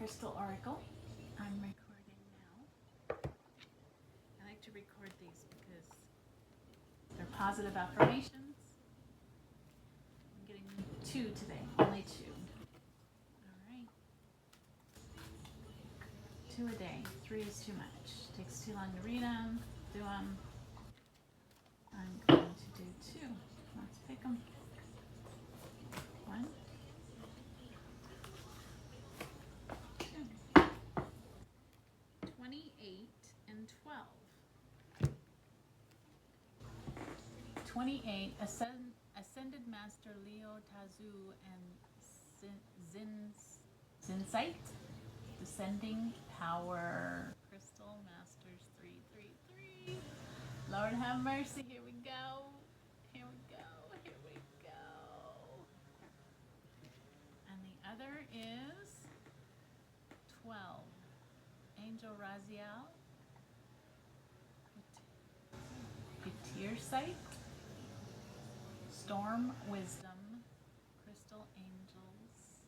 Crystal Oracle. I'm recording now. I like to record these because they're positive affirmations. I'm getting 2 today, only 2. All right. 2 a day. 3 is too much. Takes too long to read them, do them. I'm going to do 2. Let's pick them. 1, 2. 28 and 12. 28, Ascended Master Leo Tazu and Zinsight, Descending Power, Crystal Masters 333. Lord have mercy, here we go. Here we go, here we go. And the other is 12, Angel Raziel, Getir Sight, Storm Wisdom, Crystal Angels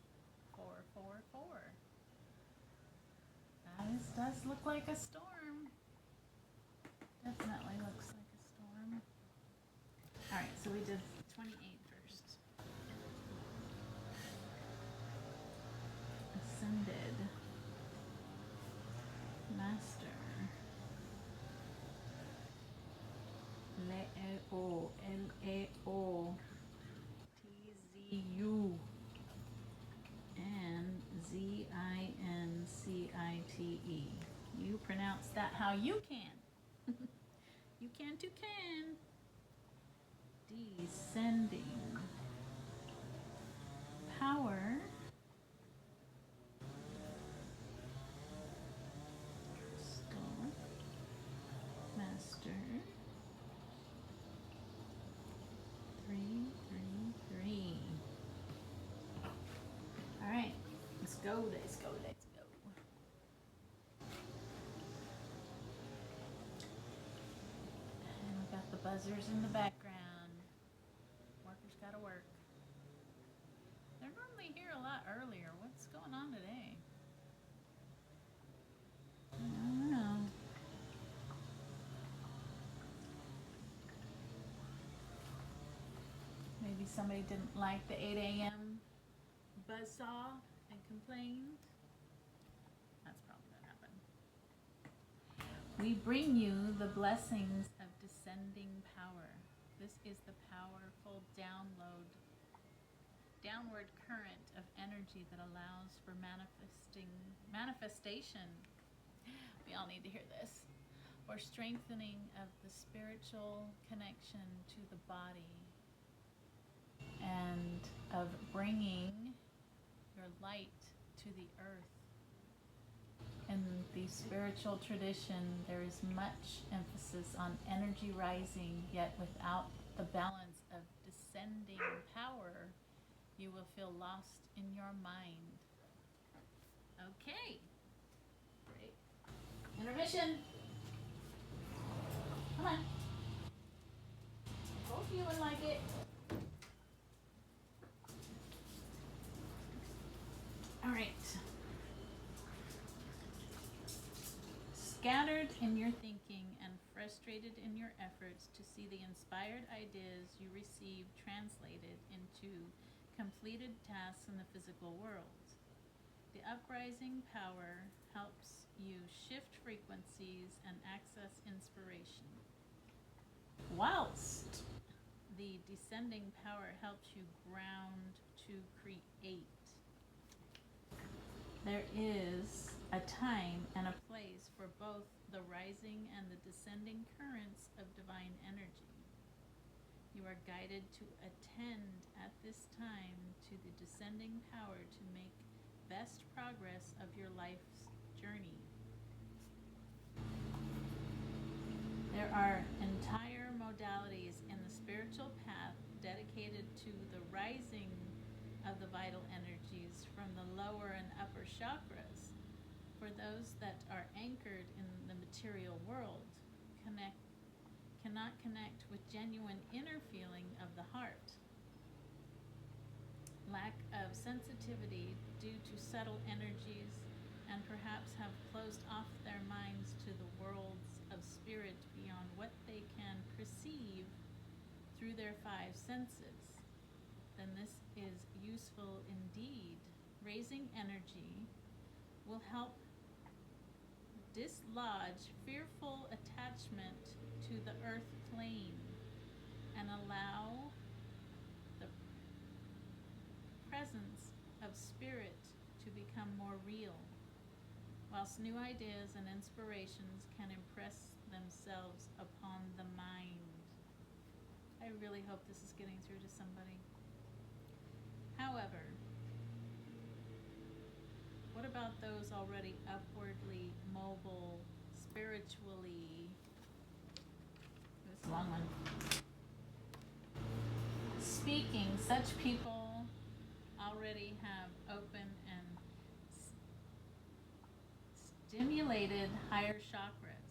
444. That does look like a storm. Definitely looks like a storm. Alright, so we did 28 first. Ascended Master Leo Leo TZU and ZINCITE. You pronounce that how you can. You can too can. Descending power. Crystal Master 333. Alright, let's go, let's go, let's go. And we got the buzzers in the background. Workers gotta work. They're normally here a lot earlier. What's going on today? I don't know. Maybe somebody didn't like the 8 a.m. buzzsaw and complained. That's probably what happened. We bring you the blessings of descending power. This is the powerful downward current of energy that allows for manifestation. We all need to hear this. Or strengthening of the spiritual connection to the body, and of bringing your light to the earth. In the spiritual tradition, there is much emphasis on energy rising, yet without the balance of descending power, you will feel lost in your mind. Okay. Great. Intermission. Come on. Hope you would like it. All right. Scattered in your thinking and frustrated in your efforts to see the inspired ideas you receive translated into completed tasks in the physical world. The uprising power helps you shift frequencies and access inspiration, whilst the descending power helps you ground to create. There is a time and a place for both the rising and the descending currents of divine energy. You are guided to attend at this time to the descending power to make best progress of your life's journey. There are entire modalities in the spiritual path dedicated to the rising of the vital energies from the lower and upper chakras. For those that are anchored in the material world, cannot connect with genuine inner feeling of the heart. Lack of sensitivity due to subtle energies and perhaps have closed off their minds to the worlds of spirit beyond what they can perceive through their five senses, then this is useful indeed. Raising energy will help dislodge fearful attachment to the earth plane and allow the presence of spirit to become more real, whilst new ideas and inspirations can impress themselves upon the mind. I really hope this is getting through to somebody. However, what about those already upwardly mobile, spiritually? This is a long one. Speaking, such people already have open and stimulated higher chakras.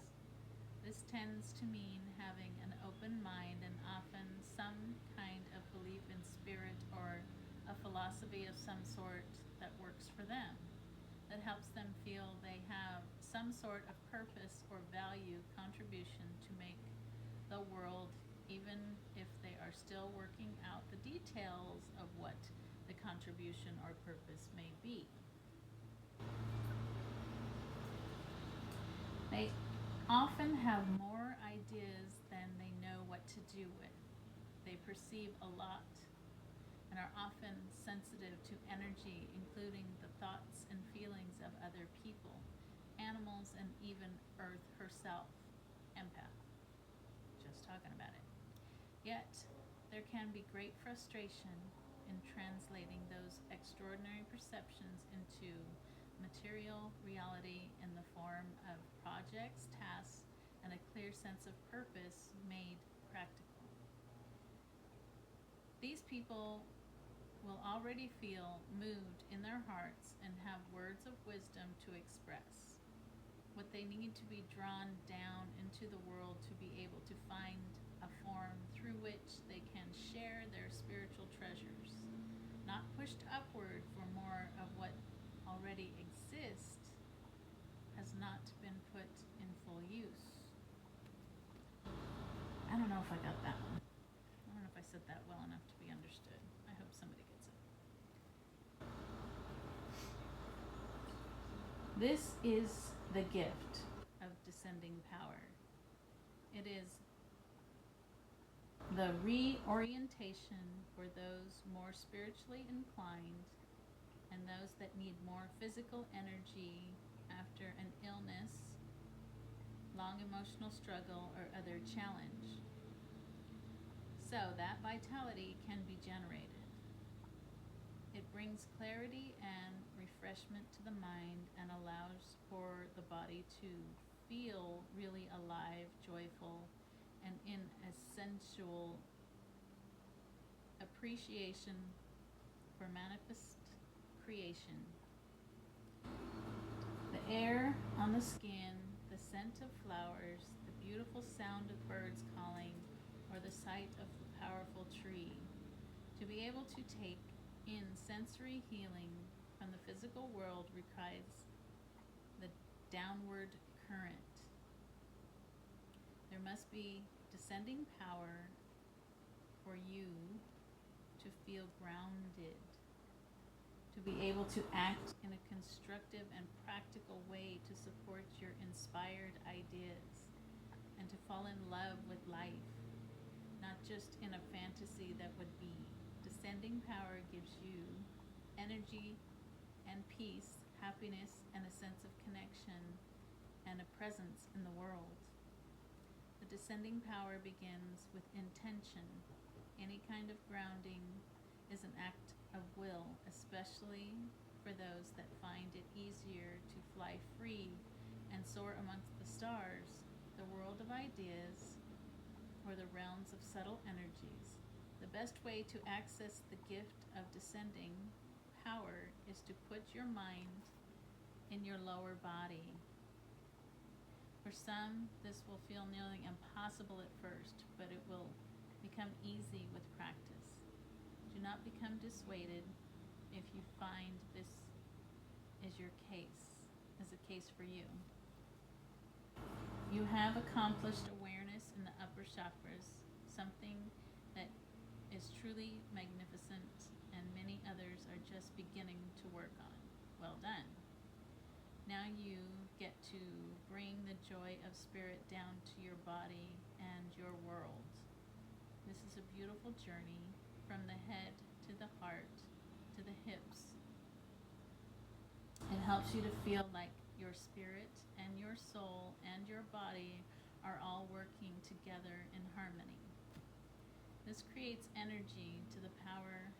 This tends to mean having an open mind and often some kind of belief in spirit or a philosophy of some sort that works for them, that helps them feel they have some sort of purpose or value contribution to make the world, even if they are still working out the details of what the contribution or purpose may be. They often have more ideas than they know what to do with. They perceive a lot and are often sensitive to energy, including the thoughts and feelings of other people, animals, and even Earth herself. Empath. Just talking about it. Yet, there can be great frustration in translating those extraordinary perceptions into material reality in the form of projects, tasks, and a clear sense of purpose made practical. These people will already feel moved in their hearts and have words of wisdom to express. What they need to be drawn down into the world to be able to find a form through which they can share their spiritual treasures, not pushed upward for more of what already exists, has not been put in full use. I don't know if I got that one. I don't know if I said that well enough to be understood. I hope somebody gets it. This is the gift of descending power. It is the reorientation for those more spiritually inclined and those that need more physical energy after an illness, long emotional struggle, or other challenge. So that vitality can be generated. It brings clarity and refreshment to the mind and allows for the body to feel really alive, joyful, and in essential appreciation for manifest creation. The air on the skin, the scent of flowers, the beautiful sound of birds calling, or the sight of the powerful tree. To be able to take in sensory healing from the physical world requires the downward current. There must be descending power for you to feel grounded, to be able to act in a constructive and practical way to support your inspired ideas, and to fall in love with life, not just in a fantasy that would be. Descending power gives you energy and peace, happiness, and a sense of connection and a presence in the world. The descending power begins with intention. Any kind of grounding is an act of will, especially for those that find it easier to fly free and soar amongst the stars, the world of ideas, or the realms of subtle energies. The best way to access the gift of descending power is to put your mind in your lower body. For some, this will feel nearly impossible at first, but it will become easy with practice. Do not become dissuaded if you find this is your case. is the case for you. You have accomplished awareness in the upper chakras, something that is truly magnificent, and many others are just beginning to work on. Well done. Now you get to bring the joy of spirit down to your body and your world. This is a beautiful journey from the head to the heart to the hips. It helps you to feel like your spirit and your soul and your body are all working together in harmony. This creates energy to the power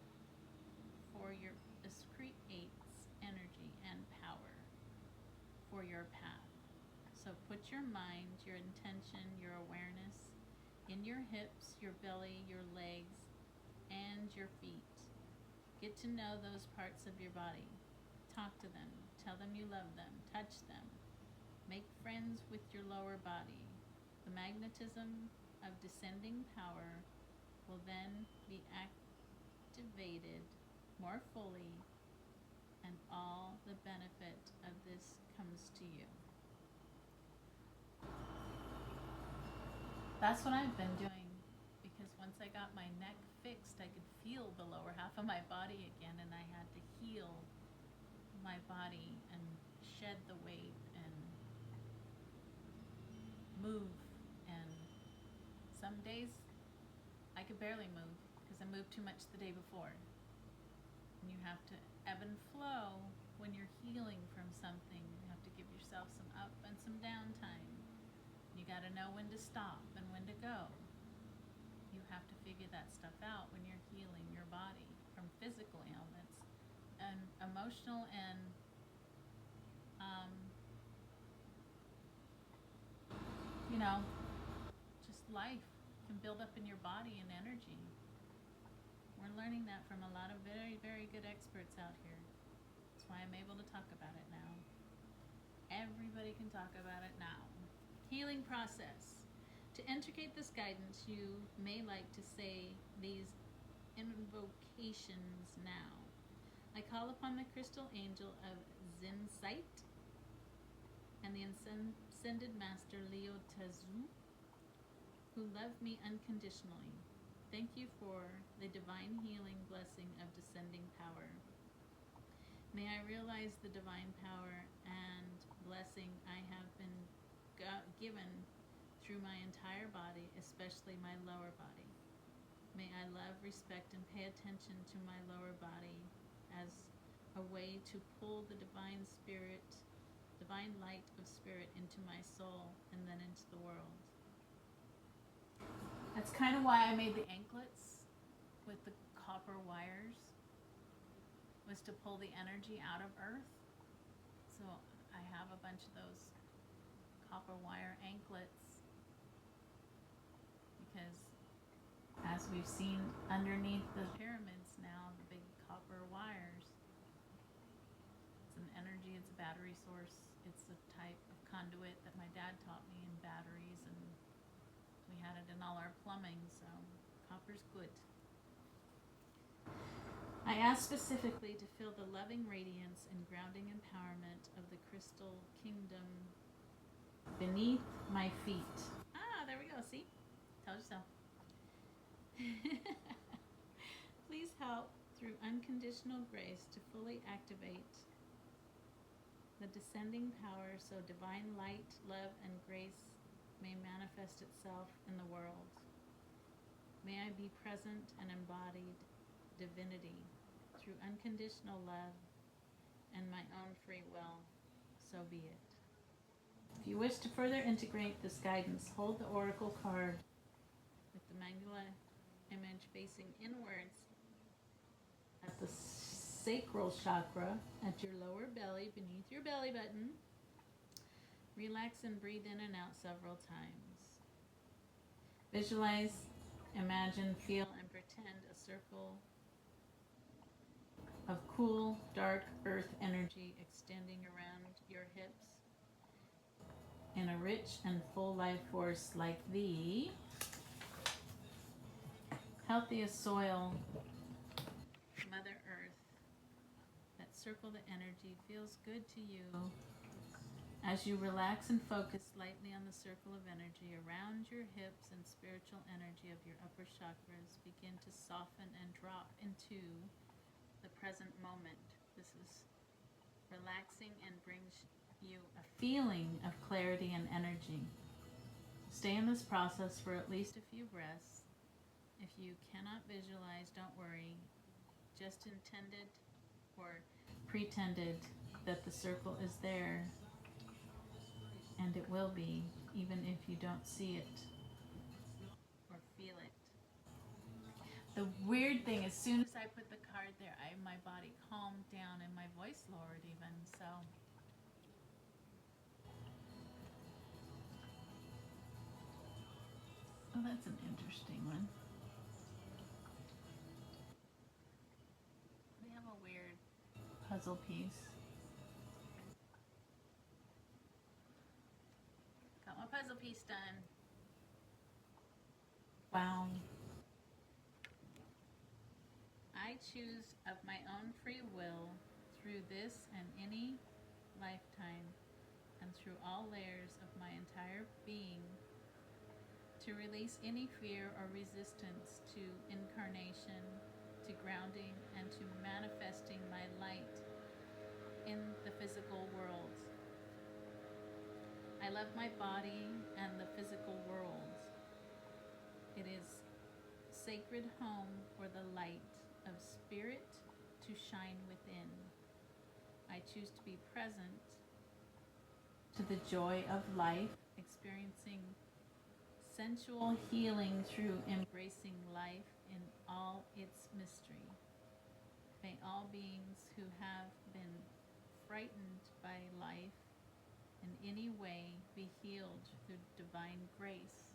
for your, this creates energy and power for your path. So put your mind, your intention, your awareness in your hips, your belly, your legs, and your feet. Get to know those parts of your body. Talk to them. Tell them you love them. Touch them. Make friends with your lower body. The magnetism of descending power will then be activated more fully, and all the benefit of this comes to you. That's what I've been doing, because once I got my neck fixed, I could feel the lower half of my body again, and I had to heal my body and shed the weight and move. And some days I could barely move because I moved too much the day before. And you have to ebb and flow when you're healing from something. You have to give yourself some up and some downtime. You got to know when to stop and when to go. You have to figure that stuff out when you're healing your body from physical ailments and emotional and just life can build up in your body and energy. We're learning that from a lot of very, very good experts out here. That's why I'm able to talk about it now. Everybody can talk about it now. Healing process. To integrate this guidance, you may like to say these invocations now. I call upon the crystal angel of Zinsight and the ascended master Leo Tazu, who love me unconditionally. Thank you for the divine healing blessing of descending power. May I realize the divine power and blessing I have been given through my entire body, especially my lower body. May I love, respect, and pay attention to my lower body as a way to pull the divine spirit, divine light of spirit into my soul and then into the world. That's kind of why I made the anklets with the copper wires, was to pull the energy out of earth. So I have a bunch of those copper wire anklets because, as we've seen underneath the pyramids now, the big copper wires, it's an energy, it's a battery source, it's a type of conduit that my dad taught me in batteries, and we had it in all our plumbing, so copper's good. I ask specifically to feel the loving radiance and grounding empowerment of the crystal kingdom beneath my feet. Ah, there we go, see? Tell yourself. Please help through unconditional grace to fully activate the descending power so divine light, love, and grace may manifest itself in the world. May I be present and embodied divinity through unconditional love and my own free will. So be it. If you wish to further integrate this guidance, hold the oracle card with the Mangala image facing inwards at the sacral chakra at your lower belly, beneath your belly button. Relax and breathe in and out several times. Visualize, imagine, feel, and pretend a circle of cool, dark earth energy extending around your hips in a rich and full life force like the healthiest soil, Mother Earth. That circle, the energy feels good to you. As you relax and focus lightly on the circle of energy around your hips and spiritual energy of your upper chakras begin to soften and drop into the present moment. This is relaxing and brings you a feeling of clarity and energy. Stay in this process for at least a few breaths. If you cannot visualize, don't worry. Just intended or pretended that the circle is there, and it will be, even if you don't see it or feel it. The weird thing, as soon as I put the card there, my body calmed down and my voice lowered even, so. Oh, that's an interesting one. They have a weird puzzle piece. Got my puzzle piece done. Wow. I choose of my own free will through this and any lifetime and through all layers of my entire being to release any fear or resistance to incarnation, to grounding, and to manifesting my light in the physical world. I love my body and the physical world. It is sacred home for the light of spirit to shine within. I choose to be present to the joy of life, experiencing sensual healing through embracing life in all its mystery. May all beings who have been frightened by life in any way be healed through divine grace,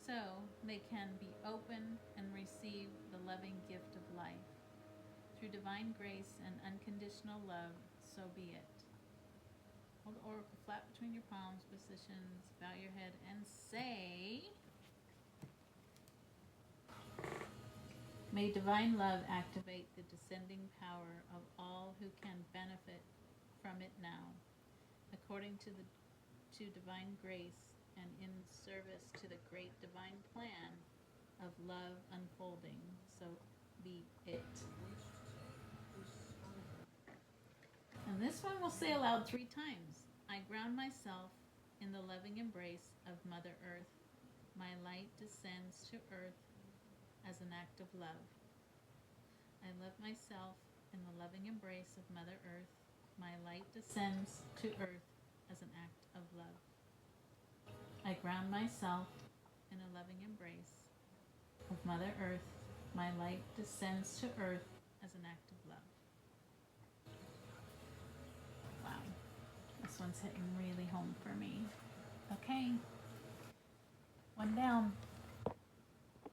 so they can be open and receive the loving gift of life. Through divine grace and unconditional love, so be it. Hold the oracle flat between your palms, positions, bow your head, and say, may divine love activate the descending power of all who can benefit from it now, according to divine grace and in service to the great divine plan of love unfolding, so be it. And this one we'll say aloud 3 times. I ground myself in the loving embrace of Mother Earth. My light descends to Earth as an act of love. I love myself in the loving embrace of Mother Earth. My light descends to Earth as an act of love. I ground myself in a loving embrace of Mother Earth. My light descends to Earth as an act of love. Wow. This one's hitting really home for me. Okay. One down.